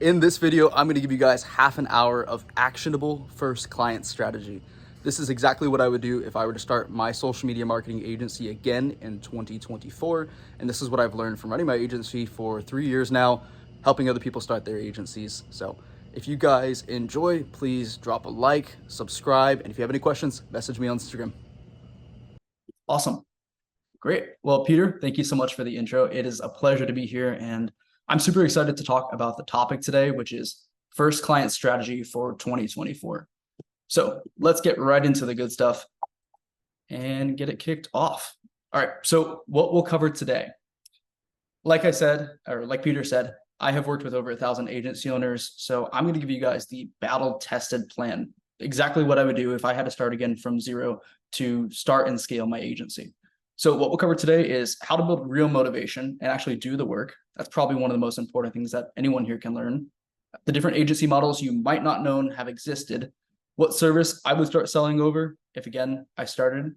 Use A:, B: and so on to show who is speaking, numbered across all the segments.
A: In this video, I'm going to give you guys half an hour of actionable first client strategy. This is exactly what I would do if I were to start my social media marketing agency again in 2024. And this is what I've learned from running my agency for 3 years now, helping other people start their agencies. So if you guys enjoy, please drop a like, subscribe, and if you have any questions, message me on Instagram.
B: Awesome. Great. Well, Peter, thank you so much for the intro. It is a pleasure to be here. And I'm super excited to talk about the topic today, which is first client strategy for 2024. So let's get right into the good stuff and get it kicked off. All right. So what we'll cover today, like I said, or like Peter said, I have worked with over 1,000 agency owners. So I'm going to give you guys the battle tested plan, exactly what I would do if I had to start again from zero to start and scale my agency. So what we'll cover today is how to build real motivation and actually do the work. That's probably one of the most important things that anyone here can learn. The different agency models you might not know have existed. What service I would start selling over if, again, I started.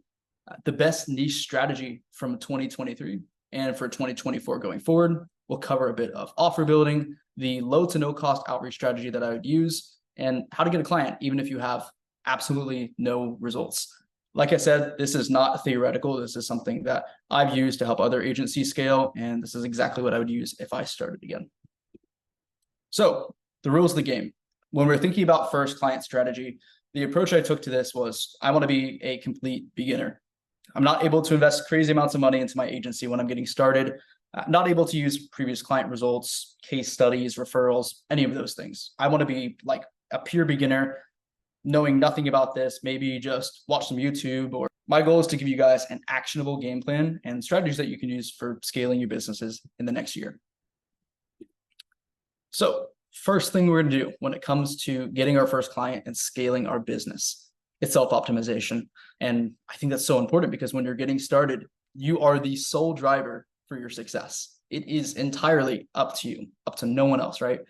B: The best niche strategy from 2023 and for 2024 going forward. We'll cover a bit of offer building, the low to no cost outreach strategy that I would use, and how to get a client even if you have absolutely no results. Like I said, this is not theoretical. This is something that I've used to help other agencies scale, and this is exactly what I would use if I started again. So the rules of the game. When we're thinking about first client strategy, the approach I took to this was I want to be a complete beginner. I'm not able to invest crazy amounts of money into my agency when I'm getting started, not able to use previous client results, case studies, referrals, any of those things. I want to be like a pure beginner, knowing nothing about this, maybe just watch some YouTube. Or my goal is to give you guys an actionable game plan and strategies that you can use for scaling your businesses in the next year. So first thing we're going to do when it comes to getting our first client and scaling our business, it's self-optimization. And I think that's so important because when you're getting started, you are the sole driver for your success. It is entirely up to you, up to no one else, right?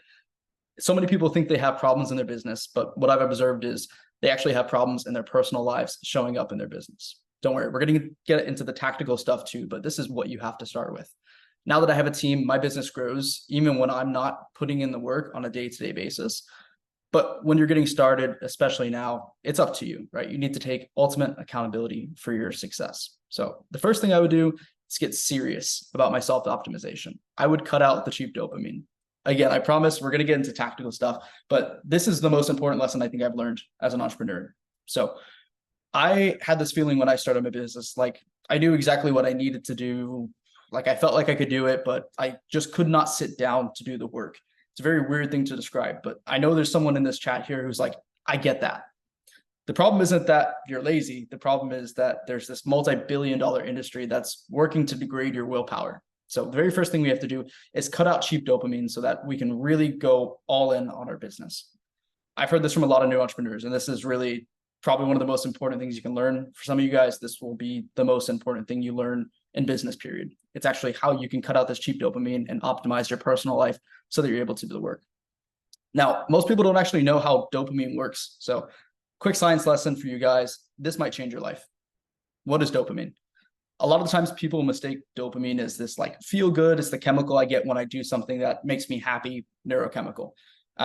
B: So many people think they have problems in their business, but what I've observed is they actually have problems in their personal lives showing up in their business. Don't worry, we're going to get into the tactical stuff too, but this is what you have to start with. Now that I have a team, my business grows even when I'm not putting in the work on a day-to-day basis. But when you're getting started, especially now, it's up to you, right? You need to take ultimate accountability for your success. So the first thing I would do is get serious about my self-optimization. I would cut out the cheap dopamine. Again, I promise we're going to get into tactical stuff, but this is the most important lesson I think I've learned as an entrepreneur. So I had this feeling when I started my business, like I knew exactly what I needed to do. Like I felt like I could do it, but I just could not sit down to do the work. It's a very weird thing to describe, but I know there's someone in this chat here who's like, I get that. The problem isn't that you're lazy. The problem is that there's this multi-billion-dollar industry that's working to degrade your willpower. So the very first thing we have to do is cut out cheap dopamine so that we can really go all in on our business. I've heard this from a lot of new entrepreneurs, and this is really probably one of the most important things you can learn. For some of you guys, this will be the most important thing you learn in business, period. It's actually how you can cut out this cheap dopamine and optimize your personal life so that you're able to do the work. Now, most people don't actually know how dopamine works. So quick science lesson for you guys. This might change your life. What is dopamine? A lot of the times people mistake dopamine as this like feel good. It's the chemical I get when I do something that makes me happy, neurochemical,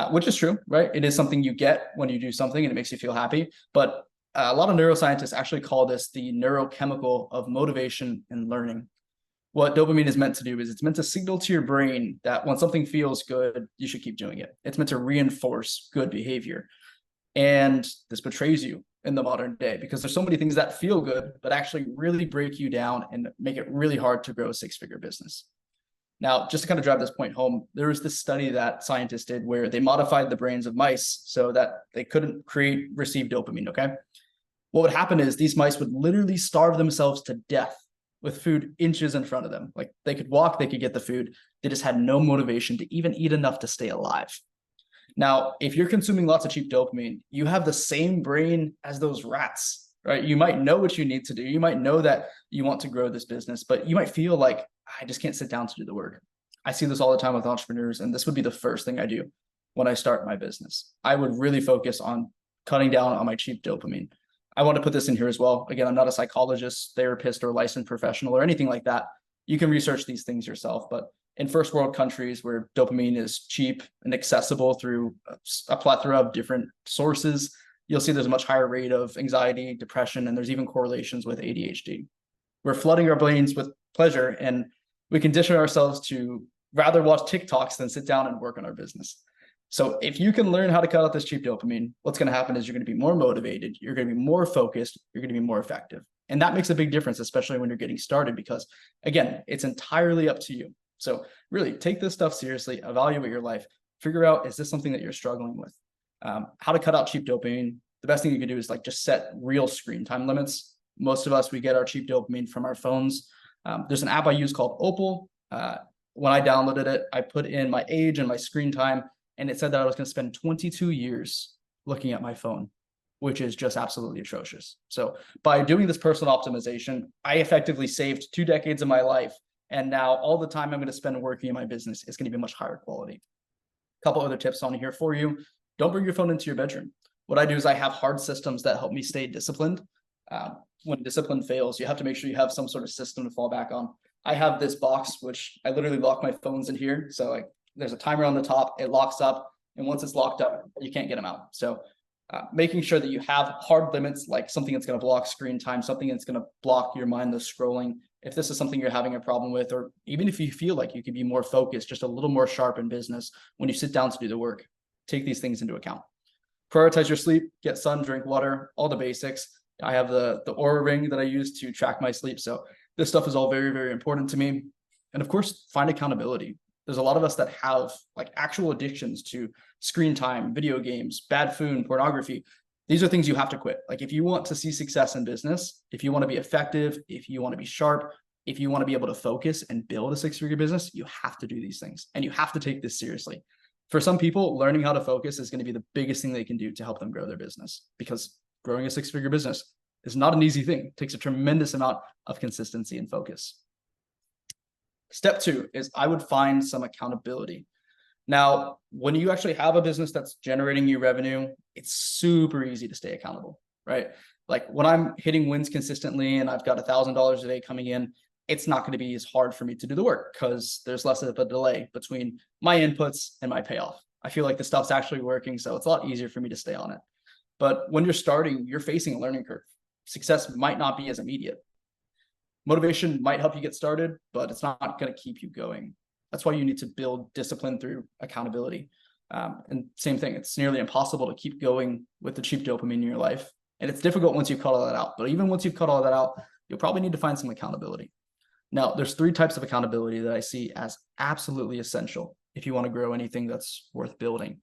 B: which is true, right? It is something you get when you do something and it makes you feel happy. But a lot of neuroscientists actually call this the neurochemical of motivation and learning. What dopamine is meant to do is it's meant to signal to your brain that when something feels good, you should keep doing it. It's meant to reinforce good behavior. And this betrays you in the modern day because there's so many things that feel good, but actually really break you down and make it really hard to grow a six-figure business. Now, just to kind of drive this point home, there was this study that scientists did where they modified the brains of mice so that they couldn't receive dopamine, okay? What would happen is these mice would literally starve themselves to death with food inches in front of them. Like they could walk, they could get the food. They just had no motivation to even eat enough to stay alive. Now, if you're consuming lots of cheap dopamine, you have the same brain as those rats, right? You might know what you need to do. You might know that you want to grow this business, but you might feel like, I just can't sit down to do the work. I see this all the time with entrepreneurs, and this would be the first thing I do when I start my business. I would really focus on cutting down on my cheap dopamine. I want to put this in here as well. Again, I'm not a psychologist, therapist, or licensed professional or anything like that. You can research these things yourself, but in first world countries where dopamine is cheap and accessible through a plethora of different sources, you'll see there's a much higher rate of anxiety, depression, and there's even correlations with ADHD. We're flooding our brains with pleasure, and we condition ourselves to rather watch TikToks than sit down and work on our business. So if you can learn how to cut out this cheap dopamine, what's going to happen is you're going to be more motivated, you're going to be more focused, you're going to be more effective. And that makes a big difference, especially when you're getting started, because again, it's entirely up to you. So really take this stuff seriously, evaluate your life, figure out, is this something that you're struggling with? How to cut out cheap dopamine. The best thing you can do is like just set real screen time limits. Most of us, we get our cheap dopamine from our phones. There's an app I use called Opal. When I downloaded it, I put in my age and my screen time, and it said that I was going to spend 22 years looking at my phone, which is just absolutely atrocious. So by doing this personal optimization, I effectively saved 2 decades of my life. And now all the time I'm going to spend working in my business is going to be much higher quality. A couple other tips on here for you. Don't bring your phone into your bedroom. What I do is I have hard systems that help me stay disciplined. When discipline fails, you have to make sure you have some sort of system to fall back on. I have this box, which I literally lock my phones in here. So like there's a timer on the top, it locks up. And once it's locked up, you can't get them out. So making sure that you have hard limits, like something that's going to block screen time, something that's going to block your mindless scrolling. If this is something you're having a problem with, or even if you feel like you could be more focused, just a little more sharp in business when you sit down to do the work, take these things into account. Prioritize your sleep, get sun, drink water, all the basics. I have the Aura ring that I use to track my sleep. So this stuff is all very, very important to me. And of course, find accountability. There's a lot of us that have like actual addictions to screen time, video games, bad food, pornography. These are things you have to quit. Like if you want to see success in business, if you want to be effective, if you want to be sharp, if you want to be able to focus and build a 6-figure business, you have to do these things and you have to take this seriously. For some people, learning how to focus is going to be the biggest thing they can do to help them grow their business, because growing a 6-figure business is not an easy thing. It takes a tremendous amount of consistency and focus. Step 2 is I would find some accountability. Now, when you actually have a business that's generating you revenue, it's super easy to stay accountable, right? Like when I'm hitting wins consistently and I've got $1,000 a day coming in, it's not going to be as hard for me to do the work because there's less of a delay between my inputs and my payoff. I feel like the stuff's actually working, so it's a lot easier for me to stay on it. But when you're starting, you're facing a learning curve. Success might not be as immediate. Motivation might help you get started, but it's not going to keep you going. That's why you need to build discipline through accountability. And same thing, it's nearly impossible to keep going with the cheap dopamine in your life. And it's difficult once you've cut all that out. But even once you've cut all that out, you'll probably need to find some accountability. Now, there's 3 types of accountability that I see as absolutely essential if you want to grow anything that's worth building.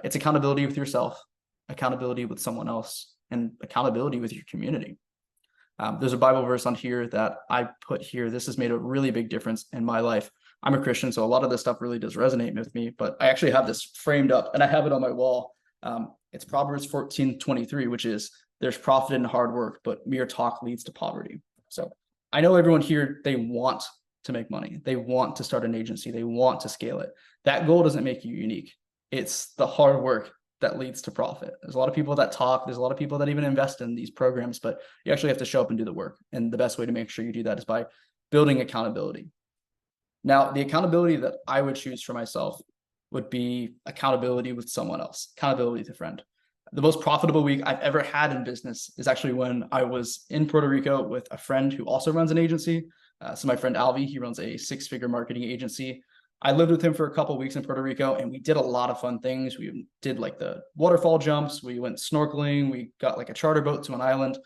B: It's accountability with yourself, accountability with someone else, and accountability with your community. There's a Bible verse on here that I put here. This has made a really big difference in my life. I'm a Christian, so a lot of this stuff really does resonate with me, but I actually have this framed up and I have it on my wall. It's Proverbs 14:23, which is, there's profit in hard work, but mere talk leads to poverty. So I know everyone here, they want to make money. They want to start an agency. They want to scale it. That goal doesn't make you unique. It's the hard work that leads to profit. There's a lot of people that talk. There's a lot of people that even invest in these programs, but you actually have to show up and do the work. And the best way to make sure you do that is by building accountability. Now, the accountability that I would choose for myself would be accountability with someone else, accountability with a friend. The most profitable week I've ever had in business is actually when I was in Puerto Rico with a friend who also runs an agency. So my friend Alvi, he runs a 6-figure marketing agency. I lived with him for a couple of weeks in Puerto Rico, and we did a lot of fun things. We did like the waterfall jumps. We went snorkeling. We got like a charter boat to an island,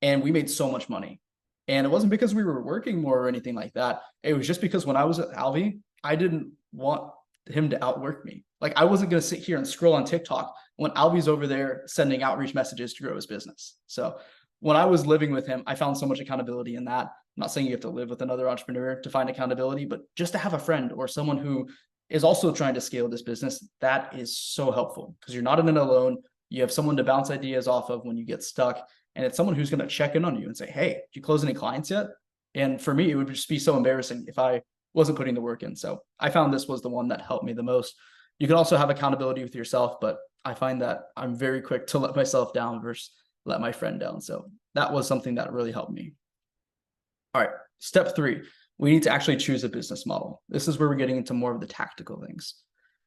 B: and we made so much money. And it wasn't because we were working more or anything like that. It was just because when I was at Alvi, I didn't want him to outwork me. Like I wasn't going to sit here and scroll on TikTok when Alvi's over there sending outreach messages to grow his business. So when I was living with him, I found so much accountability in that. I'm not saying you have to live with another entrepreneur to find accountability, but just to have a friend or someone who is also trying to scale this business, that is so helpful because you're not in it alone. You have someone to bounce ideas off of when you get stuck. And it's someone who's going to check in on you and say, hey, did you close any clients yet? And for me, it would just be so embarrassing if I wasn't putting the work in. So I found this was the one that helped me the most. You can also have accountability with yourself, but I find that I'm very quick to let myself down versus let my friend down. So that was something that really helped me. All right, step 3, we need to actually choose a business model. This is where we're getting into more of the tactical things.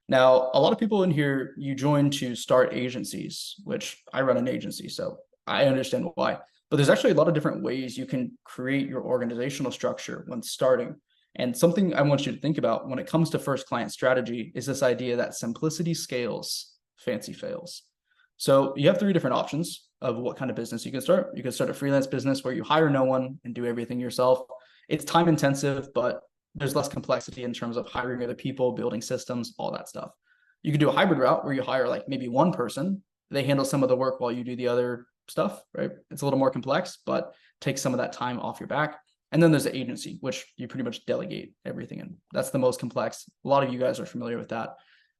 B: Now, a lot of people in here, you join to start agencies, which I run an agency, so I understand why. But there's actually a lot of different ways you can create your organizational structure when starting. And something I want you to think about when it comes to first client strategy is this idea that simplicity scales, fancy fails. So you have three different options of what kind of business you can start. You can start a freelance business where you hire no one and do everything yourself. It's time intensive, but there's less complexity in terms of hiring other people, building systems, all that stuff. You can do a hybrid route where you hire like maybe one person, they handle some of the work while you do the other stuff, right? It's a little more complex, but takes some of that time off your back. And then there's the agency, which you pretty much delegate everything in. That's the most complex. A lot of you guys are familiar with that.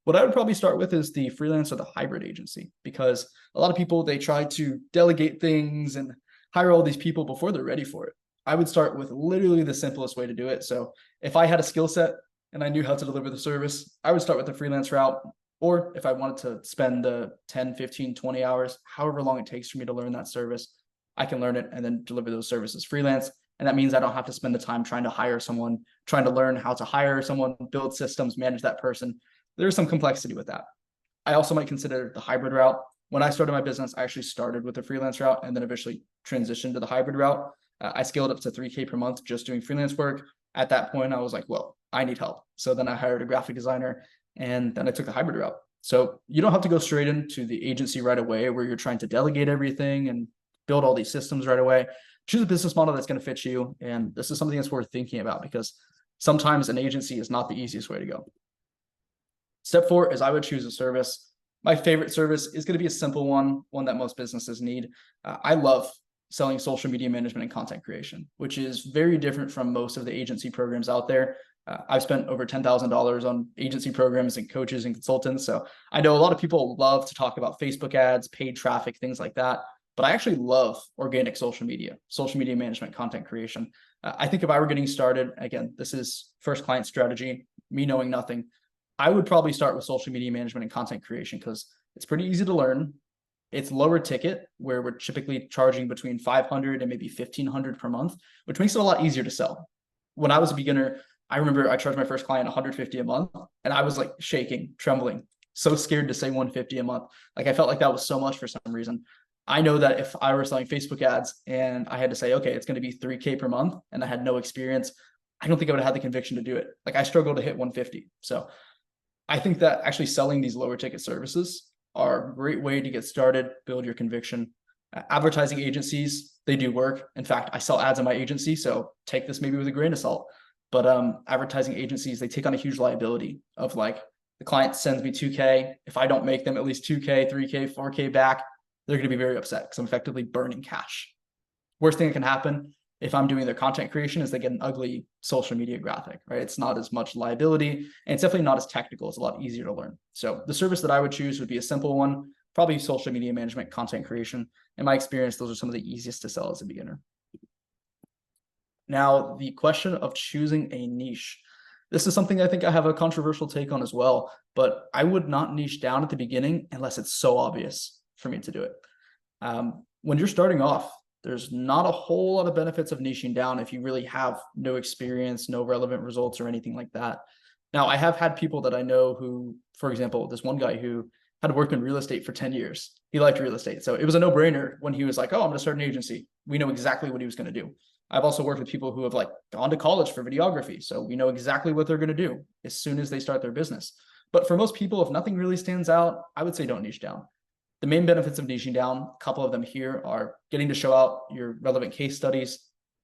B: What I would probably start with is the freelance or the hybrid agency, because a lot of people, they try to delegate things and hire all these people before they're ready for it. I would start with literally the simplest way to do it. So if I had a skill set and I knew how to deliver the service, I would start with the freelance route. Or if I wanted to spend the 10, 15, 20 hours, however long it takes for me to learn that service, I can learn it and then deliver those services freelance. And that means I don't have to spend the time trying to hire someone, trying to learn how to hire someone, build systems, manage that person. There's some complexity with that. I also might consider the hybrid route. When I started my business, I actually started with the freelance route and then eventually transitioned to the hybrid route. I scaled up to 3K per month just doing freelance work. At that point, I was like, well, I need help. So then I hired a graphic designer and then I took the hybrid route. So you don't have to go straight into the agency right away where you're trying to delegate everything and build all these systems right away. Choose a business model that's going to fit you. And this is something that's worth thinking about because sometimes an agency is not the easiest way to go. Step 4 is I would choose a service. My favorite service is going to be a simple one that most businesses need. I love selling social media management and content creation, which is very different from most of the agency programs out there. I've spent over $10,000 on agency programs and coaches and consultants. So I know a lot of people love to talk about Facebook ads, paid traffic, things like that. But I actually love organic social media management, content creation. I think if I were getting started, again, this is first client strategy, me knowing nothing, I would probably start with social media management and content creation because it's pretty easy to learn. It's lower ticket where we're typically charging between 500 and maybe 1,500 per month, which makes it a lot easier to sell. When I was a beginner, I remember I charged my first client 150 a month and I was like shaking, trembling, so scared to say 150 a month. Like I felt like that was so much for some reason. I know that if I were selling Facebook ads and I had to say, okay, it's going to be 3K per month and I had no experience, I don't think I would have had the conviction to do it. Like I struggled to hit 150. So I think that actually selling these lower ticket services are a great way to get started, build your conviction. Advertising agencies, they do work. In fact, I sell ads in my agency, so take this maybe with a grain of salt. But advertising agencies, they take on a huge liability of like the client sends me 2K. If I don't make them at least 2K, 3K, 4K back, they're going to be very upset because I'm effectively burning cash. Worst thing that can happen if I'm doing their content creation is they get an ugly social media graphic, right? It's not as much liability and it's definitely not as technical. It's a lot easier to learn. So the service that I would choose would be a simple one, probably social media management, content creation. In my experience, those are some of the easiest to sell as a beginner. Now, the question of choosing a niche. This is something I think I have a controversial take on as well, but I would not niche down at the beginning unless it's so obvious for me to do it. When you're starting off, there's not a whole lot of benefits of niching down if you really have no experience, no relevant results or anything like that. Now, I have had people that I know who, for example, this one guy who had worked in real estate for 10 years. He liked real estate. So it was a no-brainer when he was like, oh, I'm going to start an agency. We know exactly what he was going to do. I've also worked with people who have like gone to college for videography. So we know exactly what they're going to do as soon as they start their business. But for most people, if nothing really stands out, I would say don't niche down. The main benefits of niching down, a couple of them here are getting to show out your relevant case studies,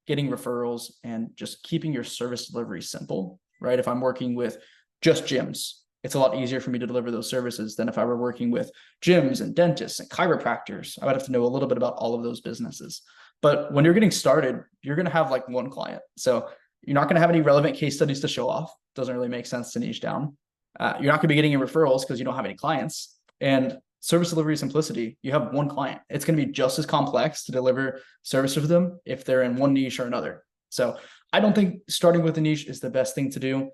B: getting referrals, and just keeping your service delivery simple, right? If I'm working with just gyms, it's a lot easier for me to deliver those services than if I were working with gyms and dentists and chiropractors. I would have to know a little bit about all of those businesses. But when you're getting started, you're going to have like one client. So you're not going to have any relevant case studies to show off. Doesn't really make sense to niche down. You're not going to be getting any referrals because you don't have any clients. And service delivery simplicity, you have one client. It's going to be just as complex to deliver service to them if they're in one niche or another. So I don't think starting with a niche is the best thing to do.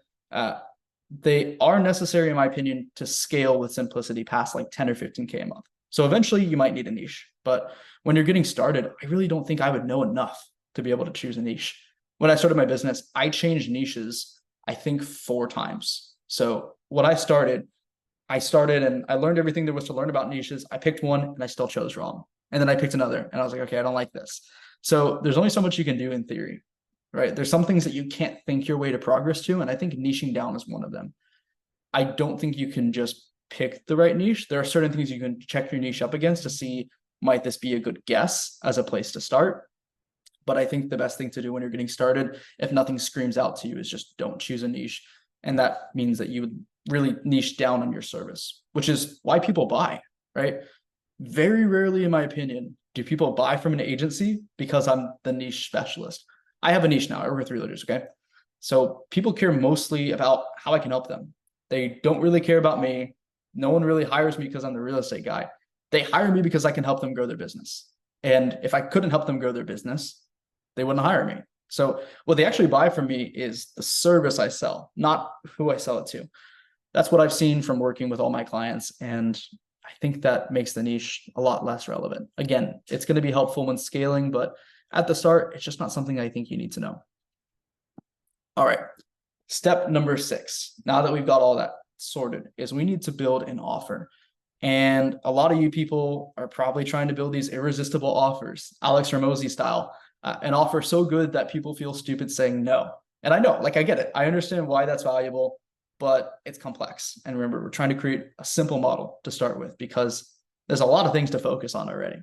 B: They are necessary, in my opinion, to scale with simplicity past like 10 or 15K a month. So eventually you might need a niche, but when you're getting started, I really don't think I would know enough to be able to choose a niche. when I started my business, I changed niches, I think 4 times. So when I started and I learned everything there was to learn about niches. I picked one and I still chose wrong. And then I picked another and I was like, okay, I don't like this. So there's only so much you can do in theory, right? There's some things that you can't think your way to progress to. And I think niching down is one of them. I don't think you can just pick the right niche. There are certain things you can check your niche up against to see, might this be a good guess as a place to start? But I think the best thing to do when you're getting started, if nothing screams out to you, is just don't choose a niche. And that means that you would really niche down on your service, which is why people buy, right? Very rarely, in my opinion, do people buy from an agency because I'm the niche specialist. I have a niche now. I work with realtors, okay? So people care mostly about how I can help them. They don't really care about me. No one really hires me because I'm the real estate guy. They hire me because I can help them grow their business. And if I couldn't help them grow their business, they wouldn't hire me. So what they actually buy from me is the service I sell, not who I sell it to. That's what I've seen from working with all my clients. And I think that makes the niche a lot less relevant. Again, it's going to be helpful when scaling, but at the start, it's just not something I think you need to know. All right. Step number 6, now that we've got all that sorted, is we need to build an offer. And a lot of you people are probably trying to build these irresistible offers, Alex Hormozi style, an offer so good that people feel stupid saying no. And I know, like, I get it. I understand why that's valuable, but it's complex. And remember, we're trying to create a simple model to start with because there's a lot of things to focus on already.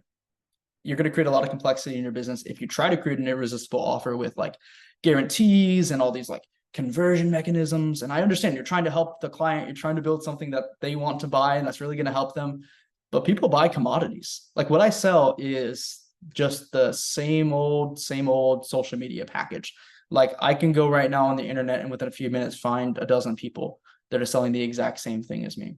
B: You're going to create a lot of complexity in your business if you try to create an irresistible offer with like guarantees and all these like conversion mechanisms. And I understand you're trying to help the client, you're trying to build something that they want to buy and that's really going to help them. But people buy commodities. Like what I sell is just the same old social media package. Like I can go right now on the internet and within a few minutes find a dozen people that are selling the exact same thing as me.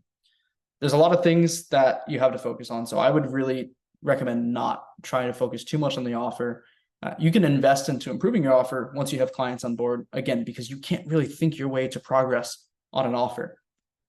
B: There's a lot of things that you have to focus on. So I would really recommend not trying to focus too much on the offer. You can invest into improving your offer once you have clients on board, again, because you can't really think your way to progress on an offer.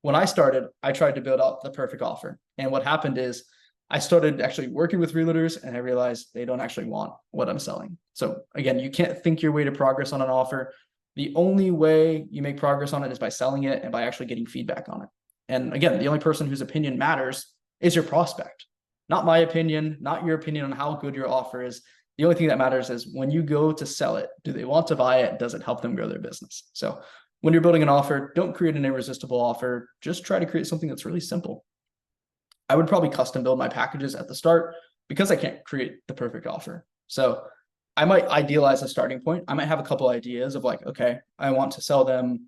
B: When I started, I tried to build out the perfect offer. And what happened is I started actually working with realtors and I realized they don't actually want what I'm selling. So again, you can't think your way to progress on an offer. The only way you make progress on it is by selling it and by actually getting feedback on it. And again, the only person whose opinion matters is your prospect. Not my opinion, not your opinion on how good your offer is. The only thing that matters is when you go to sell it, do they want to buy it? Does it help them grow their business? So when you're building an offer, don't create an irresistible offer. Just try to create something that's really simple. I would probably custom build my packages at the start because I can't create the perfect offer. So I might idealize a starting point. I might have a couple ideas of like, okay, I want to sell them.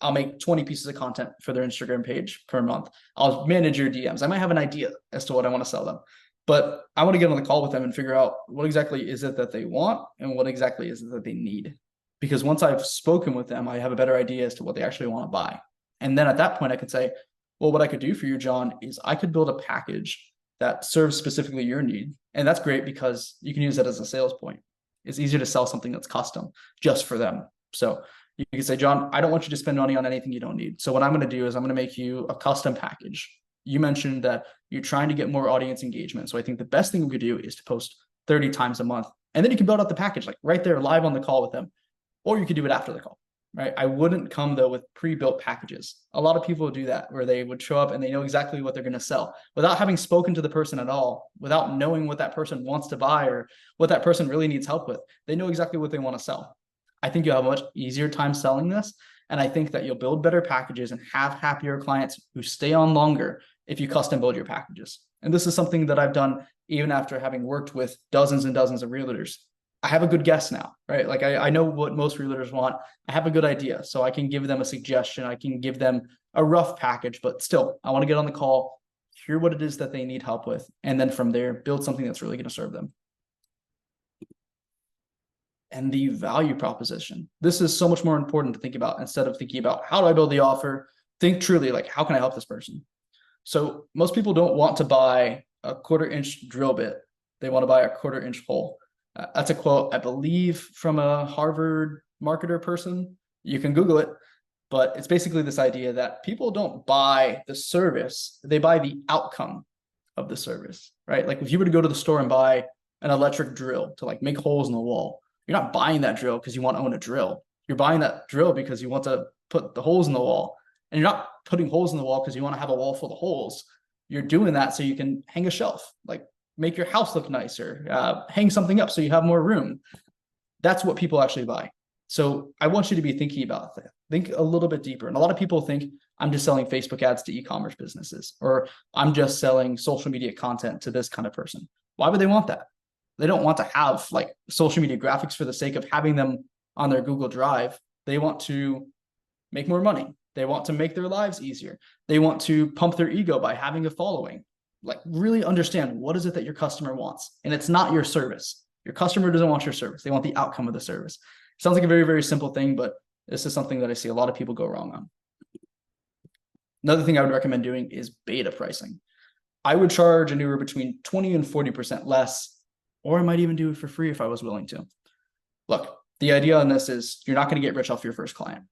B: I'll make 20 pieces of content for their Instagram page per month. I'll manage your DMs. I might have an idea as to what I want to sell them, but I want to get on the call with them and figure out what exactly is it that they want and what exactly is it that they need. Because once I've spoken with them, I have a better idea as to what they actually want to buy. And then at that point, I could say, well, what I could do for you, John, is I could build a package that serves specifically your need. And that's great because you can use that as a sales point. It's easier to sell something that's custom just for them. So you can say, John, I don't want you to spend money on anything you don't need. So what I'm going to do is I'm going to make you a custom package. You mentioned that you're trying to get more audience engagement. So I think the best thing we could do is to post 30 times a month. And then you can build out the package like right there live on the call with them. Or you could do it after the call, right? I wouldn't come though with pre-built packages. A lot of people do that where they would show up and they know exactly what they're going to sell without having spoken to the person at all, without knowing what that person wants to buy or what that person really needs help with. They know exactly what they want to sell. I think you'll have a much easier time selling this. And I think that you'll build better packages and have happier clients who stay on longer if you custom build your packages. And this is something that I've done even after having worked with dozens and dozens of realtors. I have a good guess now, right? Like I know what most realtors want. I have a good idea. So I can give them a suggestion. I can give them a rough package, but still, I want to get on the call, hear what it is that they need help with. And then from there, build something that's really going to serve them. And the value proposition. This is so much more important to think about instead of thinking about how do I build the offer? Think truly like, how can I help this person? So most people don't want to buy a 1/4-inch drill bit. They want to buy a 1/4-inch hole. That's a quote, I believe, from a Harvard marketer person. You can Google it, but it's basically this idea that people don't buy the service, they buy the outcome of the service, right? Like if you were to go to the store and buy an electric drill to like make holes in the wall, You're not buying that drill because you want to own a drill. You're buying that drill because you want to put the holes in the wall. And you're not putting holes in the wall because you want to have a wall full of holes. You're doing that so you can hang a shelf, like make your house look nicer, hang something up so you have more room. That's what people actually buy. So I want you to be thinking about that. Think a little bit deeper. And a lot of people think I'm just selling Facebook ads to e-commerce businesses, or I'm just selling social media content to this kind of person. Why would they want that? They don't want to have like social media graphics for the sake of having them on their Google Drive. They want to make more money. They want to make their lives easier. They want to pump their ego by having a following. Like really understand what is it that your customer wants. And it's not your service. Your customer doesn't want your service. They want the outcome of the service. Sounds like a very, very simple thing, but this is something that I see a lot of people go wrong on. Another thing I would recommend doing is beta pricing. I would charge anywhere between 20 and 40% less, or I might even do it for free if I was willing to. Look, the idea on this is you're not going to get rich off your first client.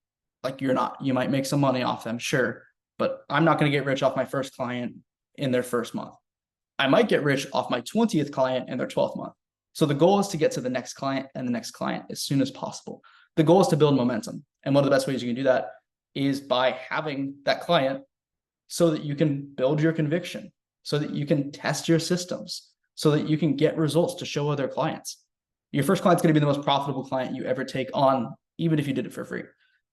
B: Like you're not. You might make some money off them, sure, but I'm not going to get rich off my first client in their first month. I might get rich off my 20th client in their 12th month. So the goal is to get to the next client and the next client as soon as possible. The goal is to build momentum. And one of the best ways you can do that is by having that client so that you can build your conviction, so that you can test your systems, so that you can get results to show other clients. Your first client's going to be the most profitable client you ever take on, even if you did it for free,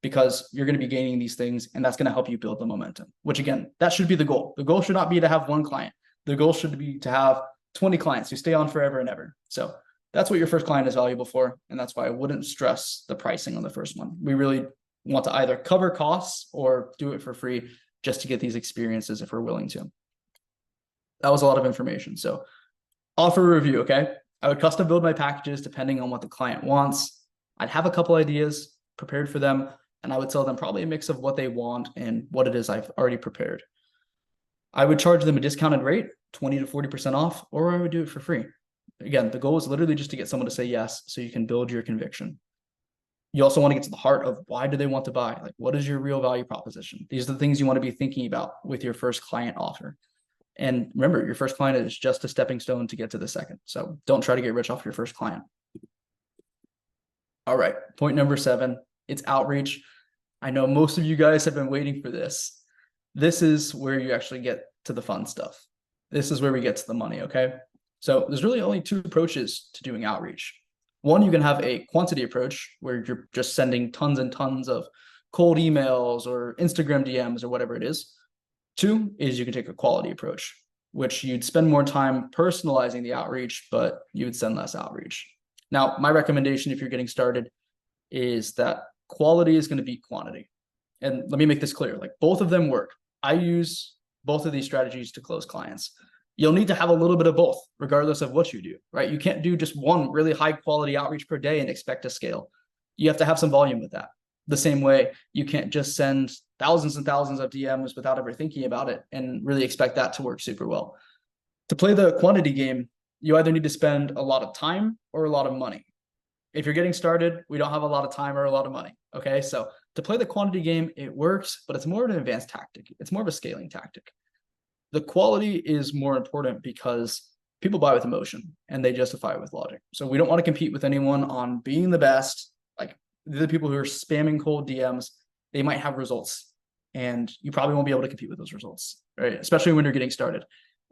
B: because you're going to be gaining these things and that's going to help you build the momentum, which again, that should be the goal. The goal should not be to have one client. The goal should be to have 20 clients who stay on forever and ever. So that's what your first client is valuable for. And that's why I wouldn't stress the pricing on the first one. We really want to either cover costs or do it for free just to get these experiences if we're willing to. That was a lot of information. So offer review, okay? I would custom build my packages depending on what the client wants. I'd have a couple ideas prepared for them, and I would sell them probably a mix of what they want and what it is I've already prepared. I would charge them a discounted rate, 20 to 40% off, or I would do it for free. Again, the goal is literally just to get someone to say yes so you can build your conviction. You also want to get to the heart of why do they want to buy? Like, what is your real value proposition? These are the things you want to be thinking about with your first client offer. And remember, your first client is just a stepping stone to get to the second. So don't try to get rich off your first client. All right, point number 7, it's outreach. I know most of you guys have been waiting for this. This is where you actually get to the fun stuff. This is where we get to the money, okay? So there's really only 2 approaches to doing outreach. One, you can have a quantity approach where you're just sending tons and tons of cold emails or Instagram DMs or whatever it is. 2 is you can take a quality approach, which you'd spend more time personalizing the outreach, but you would send less outreach. Now, my recommendation if you're getting started is that quality is going to beat quantity. And let me make this clear, like both of them work. I use both of these strategies to close clients. You'll need to have a little bit of both, regardless of what you do, right? You can't do just one really high quality outreach per day and expect to scale. You have to have some volume with that. The same way you can't just send thousands and thousands of DMs without ever thinking about it and really expect that to work super well. To play the quantity game, you either need to spend a lot of time or a lot of money. If you're getting started, we don't have a lot of time or a lot of money, okay? So to play the quantity game, it works, but it's more of an advanced tactic. It's more of a scaling tactic. The quality is more important because people buy with emotion and they justify it with logic. So we don't want to compete with anyone on being the best. Like the people who are spamming cold DMs, they might have results and you probably won't be able to compete with those results, right? Especially when you're getting started,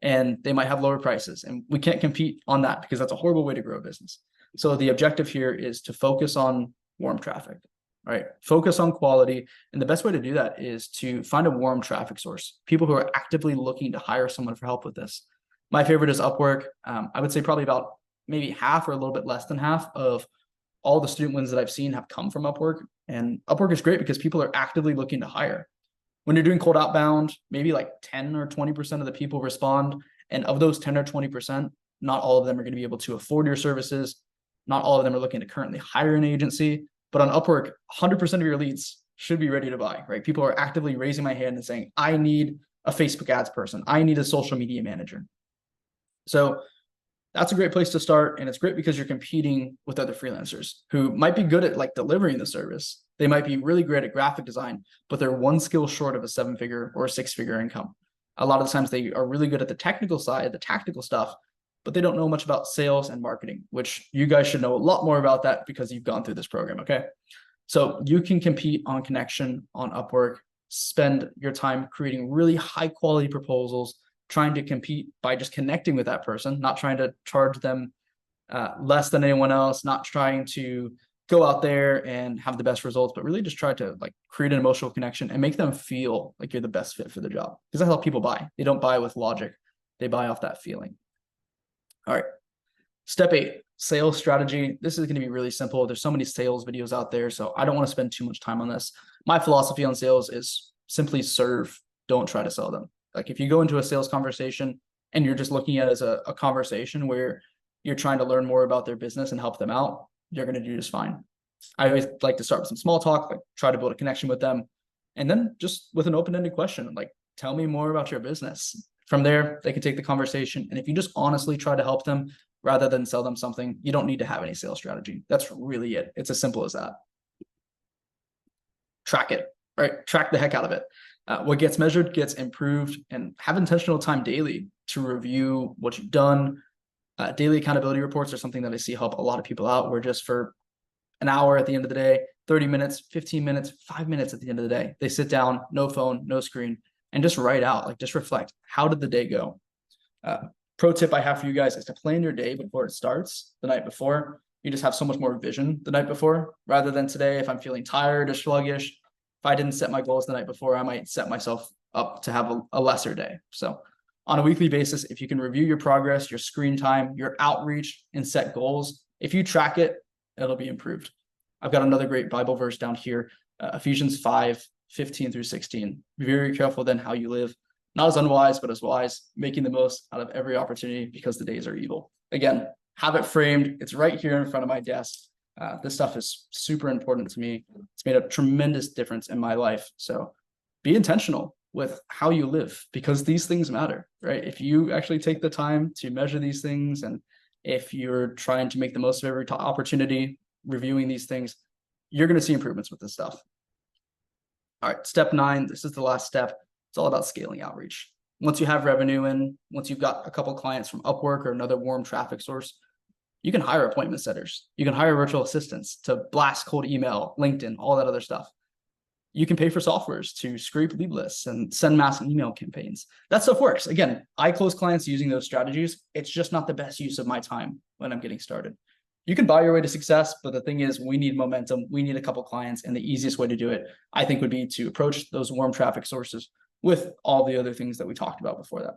B: and they might have lower prices, and we can't compete on that because that's a horrible way to grow a business. So the objective here is to focus on warm traffic. Right? Focus on quality. And the best way to do that is to find a warm traffic source, people who are actively looking to hire someone for help with this. My favorite is Upwork. I would say probably about maybe half or a little bit less than half of all the student wins that I've seen have come from Upwork. And Upwork is great because people are actively looking to hire. When you're doing cold outbound, maybe like 10 or 20% of the people respond. And of those 10 or 20%, not all of them are going to be able to afford your services. Not all of them are looking to currently hire an agency. But on Upwork, 100% of your leads should be ready to buy, right? People are actively raising my hand and saying, I need a Facebook ads person. I need a social media manager. So that's a great place to start. And it's great because you're competing with other freelancers who might be good at like delivering the service. They might be really great at graphic design, but they're one skill short of a 7-figure or a 6-figure income. A lot of the times they are really good at the technical side, the tactical stuff, but they don't know much about sales and marketing, which you guys should know a lot more about that because you've gone through this program, okay? So you can compete on connection on Upwork, spend your time creating really high quality proposals, trying to compete by just connecting with that person, not trying to charge them less than anyone else, not trying to go out there and have the best results, but really just try to like create an emotional connection and make them feel like you're the best fit for the job. Because that's how people buy. They don't buy with logic. They buy off that feeling. All right. Step 8, sales strategy. This is going to be really simple. There's so many sales videos out there, so I don't want to spend too much time on this. My philosophy on sales is simply serve, don't try to sell them. Like if you go into a sales conversation and you're just looking at it as a conversation where you're trying to learn more about their business and help them out, you're going to do just fine. I always like to start with some small talk, like try to build a connection with them. And then just with an open-ended question, like, tell me more about your business. From there, they can take the conversation. And if you just honestly try to help them rather than sell them something, you don't need to have any sales strategy. That's really it. It's as simple as that. Track it, right? Track the heck out of it. What gets measured gets improved, and have intentional time daily to review what you've done. Daily accountability reports are something that I see help a lot of people out, where just for an hour at the end of the day, 30 minutes, 15 minutes, 5 minutes at the end of the day, they sit down, no phone, no screen, and just write out, like just reflect. How did the day go? Pro tip I have for you guys is to plan your day before it starts the night before. You just have so much more vision the night before, rather than today, if I'm feeling tired or sluggish, if I didn't set my goals the night before, I might set myself up to have a lesser day. So on a weekly basis, if you can review your progress, your screen time, your outreach, and set goals, if you track it, it'll be improved. I've got another great Bible verse down here, Ephesians 5:15-16. Be very careful then how you live, not as unwise, but as wise, making the most out of every opportunity because the days are evil. Again, have it framed. It's right here in front of my desk. This stuff is super important to me. It's made a tremendous difference in my life. So be intentional with how you live, because these things matter, right? If you actually take the time to measure these things, and if you're trying to make the most of every opportunity, reviewing these things, you're going to see improvements with this stuff. All right, step 9, this is the last step. It's all about scaling outreach. Once you have revenue in, once you've got a couple clients from Upwork or another warm traffic source, you can hire appointment setters. You can hire virtual assistants to blast cold email, LinkedIn, all that other stuff. You can pay for softwares to scrape lead lists and send mass email campaigns. That stuff works. Again, I close clients using those strategies. It's just not the best use of my time when I'm getting started. You can buy your way to success, but the thing is, we need momentum. We need a couple clients, and the easiest way to do it, I think, would be to approach those warm traffic sources with all the other things that we talked about before that.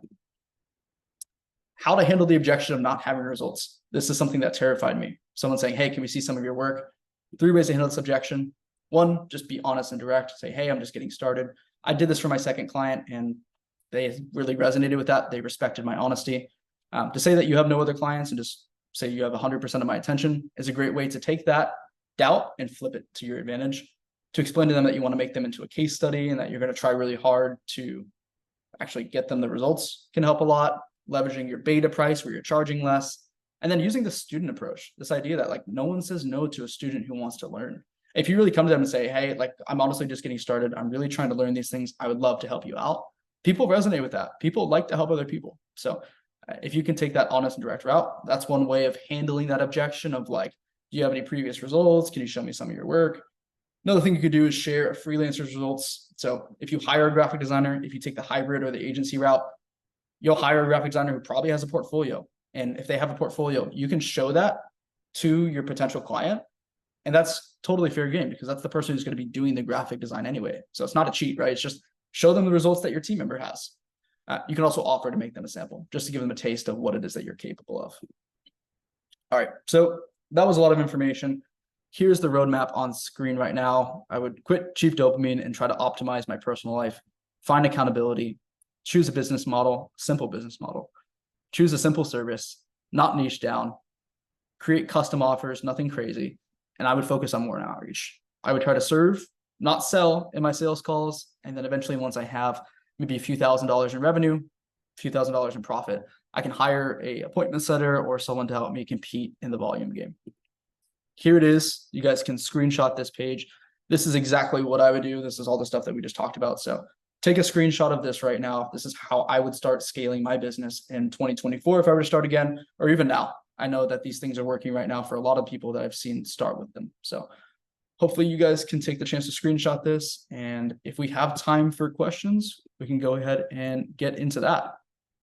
B: How to handle the objection of not having results. This is something that terrified me. Someone saying, hey, can we see some of your work? 3 ways to handle this objection. 1, just be honest and direct. Say, hey, I'm just getting started. I did this for my second client, and they really resonated with that. They respected my honesty. To say that you have no other clients and just say you have 100% of my attention is a great way to take that doubt and flip it to your advantage. To explain to them that you want to make them into a case study and that you're going to try really hard to actually get them the results can help a lot. Leveraging your beta price where you're charging less. And then using the student approach, this idea that like no one says no to a student who wants to learn. If you really come to them and say, hey, like, I'm honestly just getting started. I'm really trying to learn these things. I would love to help you out. People resonate with that. People like to help other people. So if you can take that honest and direct route, that's one way of handling that objection of like, do you have any previous results? Can you show me some of your work? Another thing you could do is share a freelancer's results. So if you hire a graphic designer, if you take the hybrid or the agency route, you'll hire a graphic designer who probably has a portfolio. And if they have a portfolio, you can show that to your potential client. And that's totally fair game, because that's the person who's going to be doing the graphic design anyway. So it's not a cheat, right? It's just show them the results that your team member has. You can also offer to make them a sample just to give them a taste of what it is that you're capable of. All right, so that was a lot of information. Here's the roadmap on screen right now. I would quit cheap dopamine and try to optimize my personal life, find accountability, choose a business model, simple business model, choose a simple service, not niche down, create custom offers, nothing crazy. And I would focus on more outreach. I would try to serve, not sell in my sales calls. And then eventually, once I have maybe a few $1,000s in revenue, a few $1,000s in profit, I can hire a appointment setter or someone to help me compete in the volume game. Here it is. You guys can screenshot this page. This is exactly what I would do. This is all the stuff that we just talked about. So take a screenshot of this right now. This is how I would start scaling my business in 2024 if I were to start again, or even now. I know that these things are working right now for a lot of people that I've seen start with them. So hopefully you guys can take the chance to screenshot this. And if we have time for questions, we can go ahead and get into that.